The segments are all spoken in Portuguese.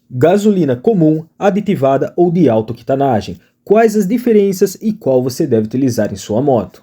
Gasolina comum, aditivada ou de alta octanagem. Quais as diferenças e qual você deve utilizar em sua moto?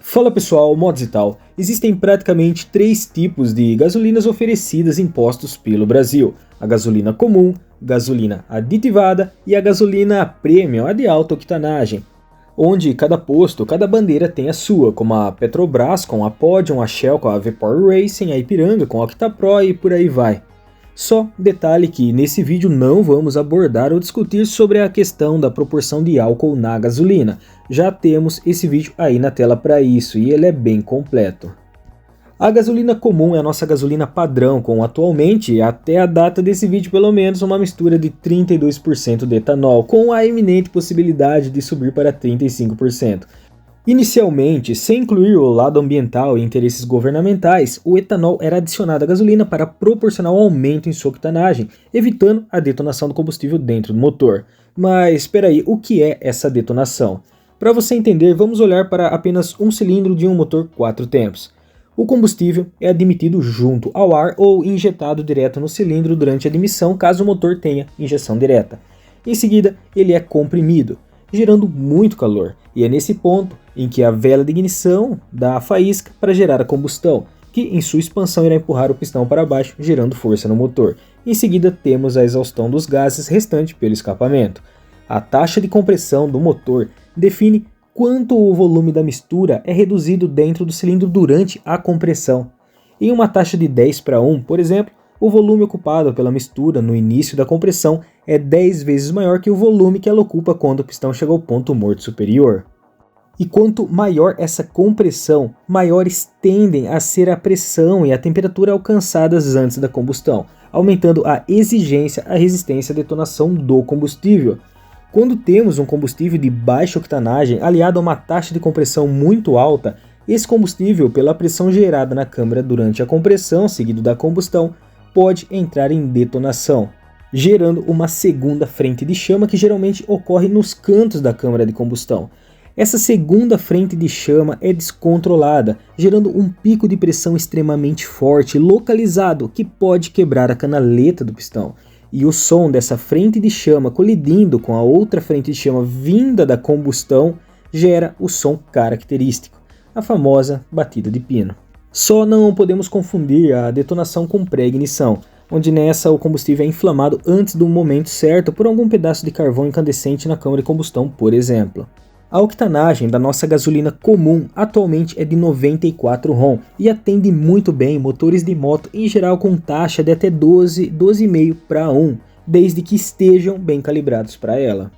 Fala pessoal, mods e tal. Existem praticamente 3 tipos de gasolinas oferecidas em postos pelo Brasil. A gasolina comum, gasolina aditivada e a gasolina premium, a de alta octanagem. Onde cada posto, cada bandeira tem a sua, como a Petrobras com a Podium, a Shell com a V-Power Racing, a Ipiranga com a OctaPro e por aí vai. Só detalhe que nesse vídeo não vamos abordar ou discutir sobre a questão da proporção de álcool na gasolina. Já temos esse vídeo aí na tela para isso e ele é bem completo. A gasolina comum é a nossa gasolina padrão, com atualmente, até a data desse vídeo pelo menos, uma mistura de 32% de etanol, com a iminente possibilidade de subir para 35%. Inicialmente, sem incluir o lado ambiental e interesses governamentais, o etanol era adicionado à gasolina para proporcionar um aumento em sua octanagem, evitando a detonação do combustível dentro do motor. Mas espera aí, o que é essa detonação? Para você entender, vamos olhar para apenas um cilindro de um motor 4 tempos. O combustível é admitido junto ao ar ou injetado direto no cilindro durante a admissão, caso o motor tenha injeção direta. Em seguida, ele é comprimido, gerando muito calor, e é nesse ponto em que a vela de ignição dá a faísca para gerar a combustão, que em sua expansão irá empurrar o pistão para baixo, gerando força no motor. Em seguida, temos a exaustão dos gases restante pelo escapamento. A taxa de compressão do motor define quanto o volume da mistura é reduzido dentro do cilindro durante a compressão. Em uma taxa de 10:1, por exemplo, o volume ocupado pela mistura no início da compressão é 10 vezes maior que o volume que ela ocupa quando o pistão chega ao ponto morto superior. E quanto maior essa compressão, maiores tendem a ser a pressão e a temperatura alcançadas antes da combustão, aumentando a exigência, a resistência à detonação do combustível. Quando temos um combustível de baixa octanagem aliado a uma taxa de compressão muito alta, esse combustível, pela pressão gerada na câmara durante a compressão, seguido da combustão, pode entrar em detonação, gerando uma segunda frente de chama que geralmente ocorre nos cantos da câmara de combustão. Essa segunda frente de chama é descontrolada, gerando um pico de pressão extremamente forte, localizado, que pode quebrar a canaleta do pistão. E o som dessa frente de chama colidindo com a outra frente de chama vinda da combustão gera o som característico, a famosa batida de pino. Só não podemos confundir a detonação com pré-ignição, onde nessa o combustível é inflamado antes do momento certo por algum pedaço de carvão incandescente na câmara de combustão, por exemplo. A octanagem da nossa gasolina comum atualmente é de 94 RON e atende muito bem motores de moto em geral com taxa de até 12,5:1, desde que estejam bem calibrados para ela.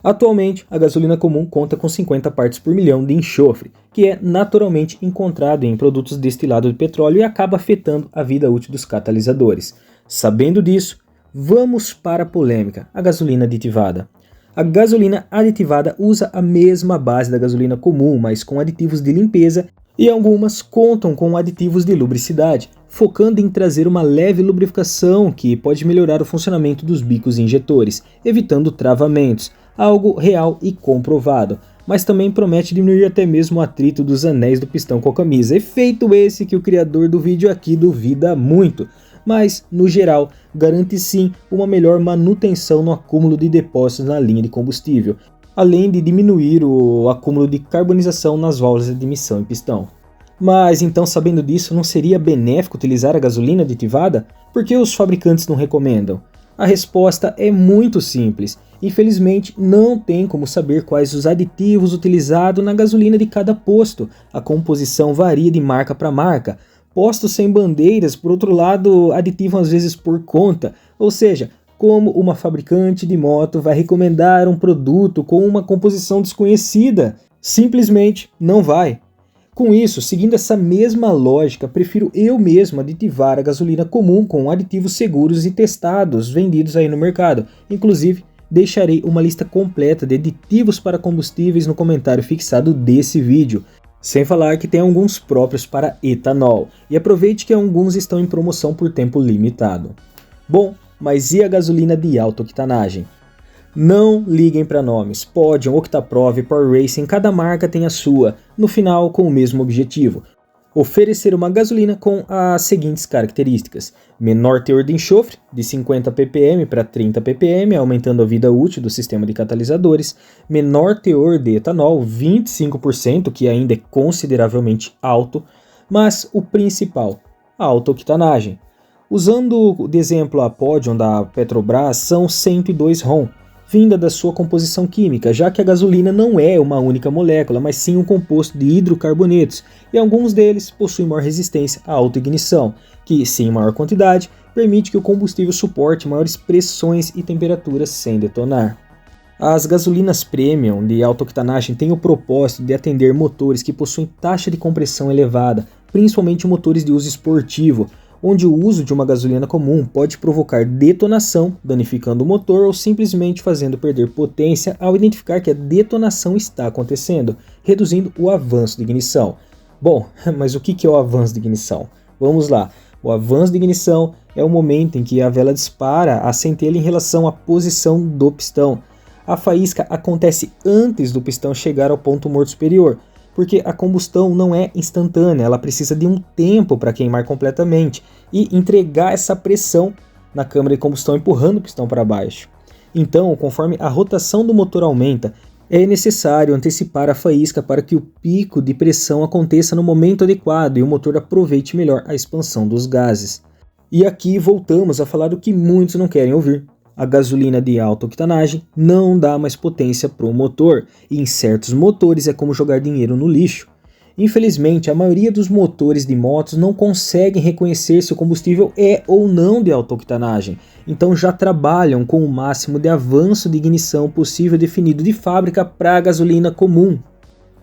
Atualmente, a gasolina comum conta com 50 partes por milhão de enxofre, que é naturalmente encontrado em produtos destilados de petróleo e acaba afetando a vida útil dos catalisadores. Sabendo disso, vamos para a polêmica, a gasolina aditivada. A gasolina aditivada usa a mesma base da gasolina comum, mas com aditivos de limpeza, e algumas contam com aditivos de lubricidade, focando em trazer uma leve lubrificação que pode melhorar o funcionamento dos bicos injetores, evitando travamentos, algo real e comprovado, mas também promete diminuir até mesmo o atrito dos anéis do pistão com a camisa, efeito esse que o criador do vídeo aqui duvida muito. Mas, no geral, garante sim uma melhor manutenção no acúmulo de depósitos na linha de combustível, além de diminuir o acúmulo de carbonização nas válvulas de admissão e pistão. Mas então, sabendo disso, não seria benéfico utilizar a gasolina aditivada? Por que os fabricantes não recomendam? A resposta é muito simples. Infelizmente, não tem como saber quais os aditivos utilizados na gasolina de cada posto. A composição varia de marca para marca. Postos sem bandeiras, por outro lado, aditivam às vezes por conta, ou seja, como uma fabricante de moto vai recomendar um produto com uma composição desconhecida? Simplesmente não vai. Com isso, seguindo essa mesma lógica, prefiro eu mesmo aditivar a gasolina comum com aditivos seguros e testados vendidos aí no mercado. Inclusive, deixarei uma lista completa de aditivos para combustíveis no comentário fixado desse vídeo. Sem falar que tem alguns próprios para etanol, e aproveite que alguns estão em promoção por tempo limitado. Bom, mas e a gasolina de alta octanagem? Não liguem para nomes, Podium, OctaPro, Power Racing, cada marca tem a sua, no final com o mesmo objetivo. Oferecer uma gasolina com as seguintes características: menor teor de enxofre, de 50 ppm para 30 ppm, aumentando a vida útil do sistema de catalisadores; menor teor de etanol, 25%, que ainda é consideravelmente alto; mas o principal, a alta octanagem. Usando de exemplo a Podium da Petrobras, são 102 RON, vinda da sua composição química, já que a gasolina não é uma única molécula, mas sim um composto de hidrocarbonetos, e alguns deles possuem maior resistência à autoignição, que, se em maior quantidade, permite que o combustível suporte maiores pressões e temperaturas sem detonar. As gasolinas premium de alta octanagem têm o propósito de atender motores que possuem taxa de compressão elevada, principalmente motores de uso esportivo, onde o uso de uma gasolina comum pode provocar detonação, danificando o motor ou simplesmente fazendo perder potência ao identificar que a detonação está acontecendo, reduzindo o avanço de ignição. Bom, mas o que é o avanço de ignição? Vamos lá. O avanço de ignição é o momento em que a vela dispara a centelha em relação à posição do pistão. A faísca acontece antes do pistão chegar ao ponto morto superior, porque a combustão não é instantânea, ela precisa de um tempo para queimar completamente e entregar essa pressão na câmara de combustão, empurrando o pistão para baixo. Então, conforme a rotação do motor aumenta, é necessário antecipar a faísca para que o pico de pressão aconteça no momento adequado e o motor aproveite melhor a expansão dos gases. E aqui voltamos a falar do que muitos não querem ouvir. A gasolina de alta octanagem não dá mais potência para o motor, e em certos motores é como jogar dinheiro no lixo. Infelizmente, a maioria dos motores de motos não conseguem reconhecer se o combustível é ou não de alta octanagem, então já trabalham com o máximo de avanço de ignição possível definido de fábrica para a gasolina comum.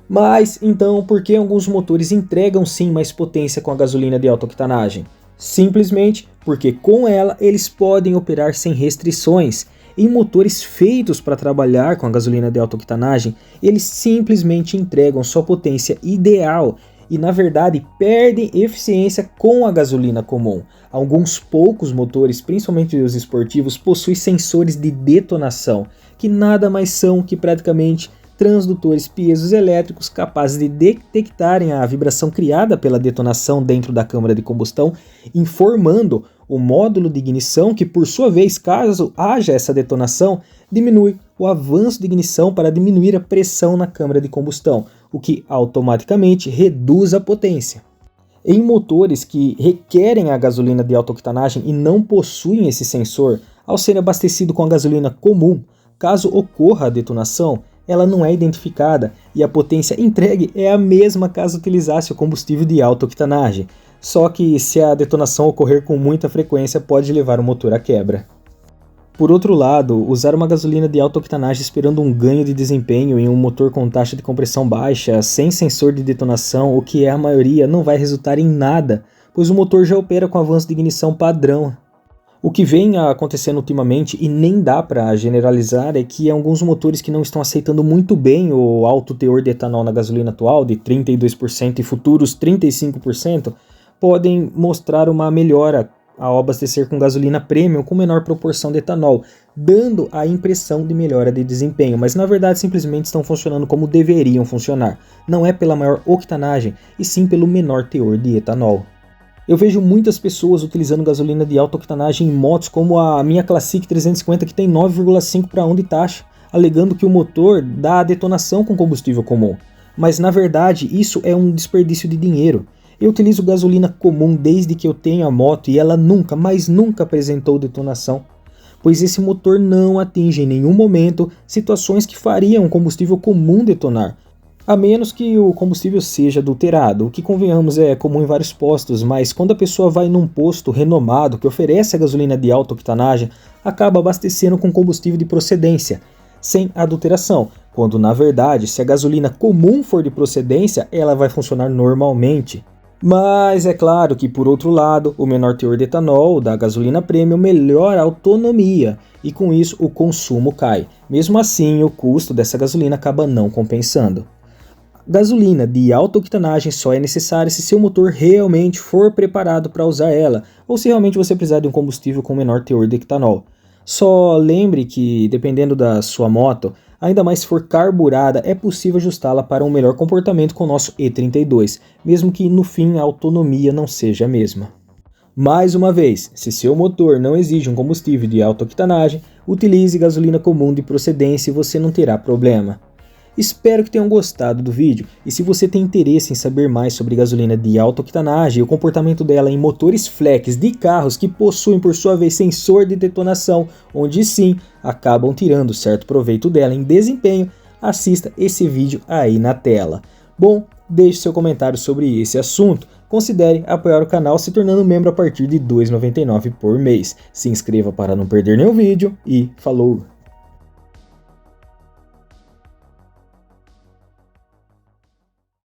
Mas, então, por que alguns motores entregam sim mais potência com a gasolina de alta octanagem? Simplesmente porque com ela eles podem operar sem restrições. Em motores feitos para trabalhar com a gasolina de alta octanagem, eles simplesmente entregam sua potência ideal e na verdade perdem eficiência com a gasolina comum. Alguns poucos motores, principalmente os esportivos, possuem sensores de detonação, que nada mais são que praticamente transdutores piezoelétricos capazes de detectarem a vibração criada pela detonação dentro da câmara de combustão, informando o módulo de ignição que, por sua vez, caso haja essa detonação, diminui o avanço de ignição para diminuir a pressão na câmara de combustão, o que automaticamente reduz a potência. Em motores que requerem a gasolina de alta octanagem e não possuem esse sensor, ao ser abastecido com a gasolina comum, caso ocorra a detonação, ela não é identificada e a potência entregue é a mesma caso utilizasse o combustível de alta octanagem, só que se a detonação ocorrer com muita frequência pode levar o motor à quebra. Por outro lado, usar uma gasolina de alta octanagem esperando um ganho de desempenho em um motor com taxa de compressão baixa, sem sensor de detonação, o que é a maioria, não vai resultar em nada, pois o motor já opera com avanço de ignição padrão. O que vem acontecendo ultimamente, e nem dá para generalizar, é que alguns motores que não estão aceitando muito bem o alto teor de etanol na gasolina atual, de 32% e futuros 35%, podem mostrar uma melhora ao abastecer com gasolina premium com menor proporção de etanol, dando a impressão de melhora de desempenho, mas na verdade simplesmente estão funcionando como deveriam funcionar. Não é pela maior octanagem, e sim pelo menor teor de etanol. Eu vejo muitas pessoas utilizando gasolina de alta octanagem em motos como a minha Classic 350 que tem 9,5 para 1 de taxa, alegando que o motor dá a detonação com combustível comum. Mas na verdade isso é um desperdício de dinheiro. Eu utilizo gasolina comum desde que eu tenho a moto e ela nunca, mas nunca apresentou detonação, pois esse motor não atinge em nenhum momento situações que fariam um combustível comum detonar. A menos que o combustível seja adulterado, o que convenhamos é comum em vários postos, mas quando a pessoa vai num posto renomado que oferece a gasolina de alta octanagem, acaba abastecendo com combustível de procedência, sem adulteração, quando na verdade, se a gasolina comum for de procedência, ela vai funcionar normalmente. Mas é claro que, por outro lado, o menor teor de etanol da gasolina premium melhora a autonomia e com isso o consumo cai. Mesmo assim, o custo dessa gasolina acaba não compensando. Gasolina de alta octanagem só é necessária se seu motor realmente for preparado para usar ela, ou se realmente você precisar de um combustível com menor teor de etanol. Só lembre que, dependendo da sua moto, ainda mais se for carburada, é possível ajustá-la para um melhor comportamento com o nosso E32, mesmo que no fim a autonomia não seja a mesma. Mais uma vez, se seu motor não exige um combustível de alta octanagem, utilize gasolina comum de procedência e você não terá problema. Espero que tenham gostado do vídeo, e se você tem interesse em saber mais sobre gasolina de alta octanagem e o comportamento dela em motores flex de carros que possuem por sua vez sensor de detonação, onde sim acabam tirando certo proveito dela em desempenho, assista esse vídeo aí na tela. Bom, deixe seu comentário sobre esse assunto. Considere apoiar o canal se tornando membro a partir de R$ 2,99 por mês. Se inscreva para não perder nenhum vídeo e falou!